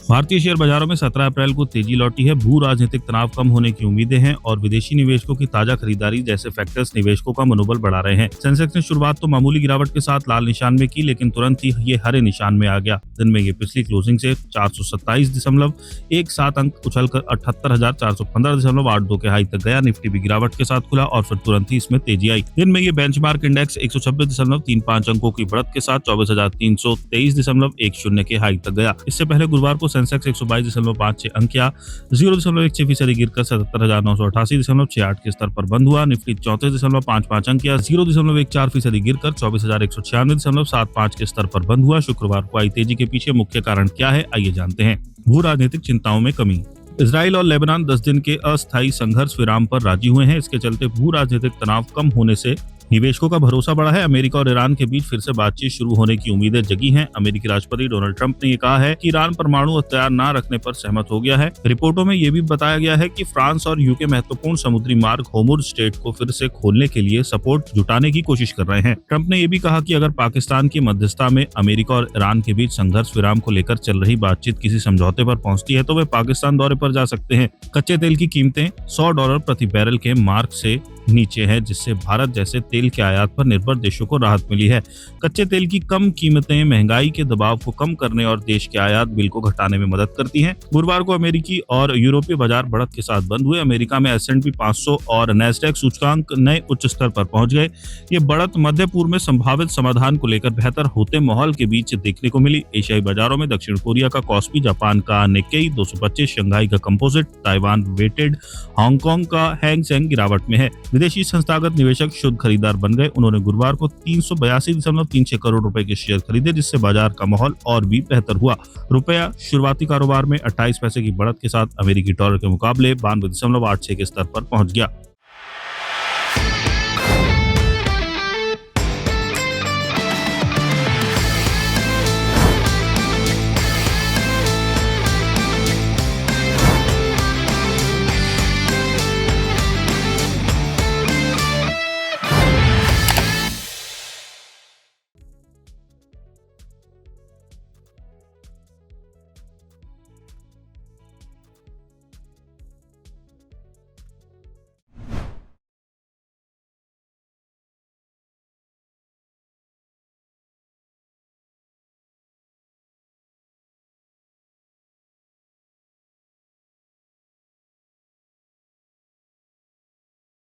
भारतीय शेयर बाजारों में 17 अप्रैल को तेजी लौटी है। भू राजनीतिक तनाव कम होने की उम्मीदें हैं और विदेशी निवेशकों की ताजा खरीदारी जैसे फैक्टर्स निवेशकों का मनोबल बढ़ा रहे हैं। सेंसेक्स ने शुरुआत तो मामूली गिरावट के साथ लाल निशान में की, लेकिन तुरंत ही ये हरे निशान में आ गया। दिन में ये पिछली क्लोजिंग से 427.17 अंक उछलकर 78,415.82 के हाई तक गया। निफ्टी भी गिरावट के साथ खुला और फिर तुरंत ही इसमें तेजी आई। दिन में ये बेंचमार्क इंडेक्स 126.35 अंकों की बढ़त के साथ 24,323.10 के हाई तक गया। इससे पहले गुरुवार को सेंसेक्स 122.56 अंक या 0.16% गिरकर 77,988.68 के स्तर पर बंद हुआ। निफ्टी 34.55 अंक या 0.14% गिरकर 24,196.75 के स्तर पर बंद हुआ। शुक्रवार को आई तेजी के पीछे मुख्य कारण क्या है, आइए जानते हैं। भू राजनीतिक चिंताओं में कमी। इजराइल और लेबनान 10 दिन के अस्थायी संघर्ष विराम पर राजी हुए हैं। इसके चलते भू राजनीतिक तनाव कम होने से निवेशकों का भरोसा बढ़ा है। अमेरिका और ईरान के बीच फिर से बातचीत शुरू होने की उम्मीदें जगी हैं। अमेरिकी राष्ट्रपति डोनाल्ड ट्रंप ने ये कहा है कि ईरान परमाणु हथियार न रखने पर सहमत हो गया है। रिपोर्टों में ये भी बताया गया है कि फ्रांस और यूके महत्वपूर्ण समुद्री मार्ग होर्मुज स्ट्रेट को फिर से खोलने के लिए सपोर्ट जुटाने की कोशिश कर रहे हैं। ट्रंप ने यह भी कहा कि अगर पाकिस्तान की मध्यस्थता में अमेरिका और ईरान के बीच संघर्ष विराम को लेकर चल रही बातचीत किसी समझौते पर पहुंचती है तो वे पाकिस्तान दौरे पर जा सकते हैं। कच्चे तेल की कीमतें $100 प्रति बैरल के मार्क से नीचे है, जिससे भारत जैसे तेल के आयात पर निर्भर देशों को राहत मिली है। कच्चे तेल की कम कीमतें महंगाई के दबाव को कम करने और देश के आयात बिल को घटाने में मदद करती हैं। गुरुवार को अमेरिकी और यूरोपीय बाजार बढ़त के साथ बंद हुए। अमेरिका में S&P 500 और नैस्डैक सूचकांक नए उच्च स्तर पर पहुंच गए। ये बढ़त मध्य पूर्व में संभावित समाधान को लेकर बेहतर होते माहौल के बीच देखने को मिली। एशियाई बाजारों में दक्षिण कोरिया का कॉस्पी, जापान का निक्केई 225, शंघाई का कंपोजिट, ताइवान वेटेड, हांगकांग का हैंग सेंग गिरावट में है। विदेशी संस्थागत निवेशक शुद्ध खरीदार बन गए। उन्होंने गुरुवार को 382.36 करोड़ रुपए के शेयर खरीदे, जिससे बाजार का माहौल और भी बेहतर हुआ। रुपया शुरुआती कारोबार में 28 पैसे की बढ़त के साथ अमेरिकी डॉलर के मुकाबले 92.86 के स्तर पर पहुंच गया।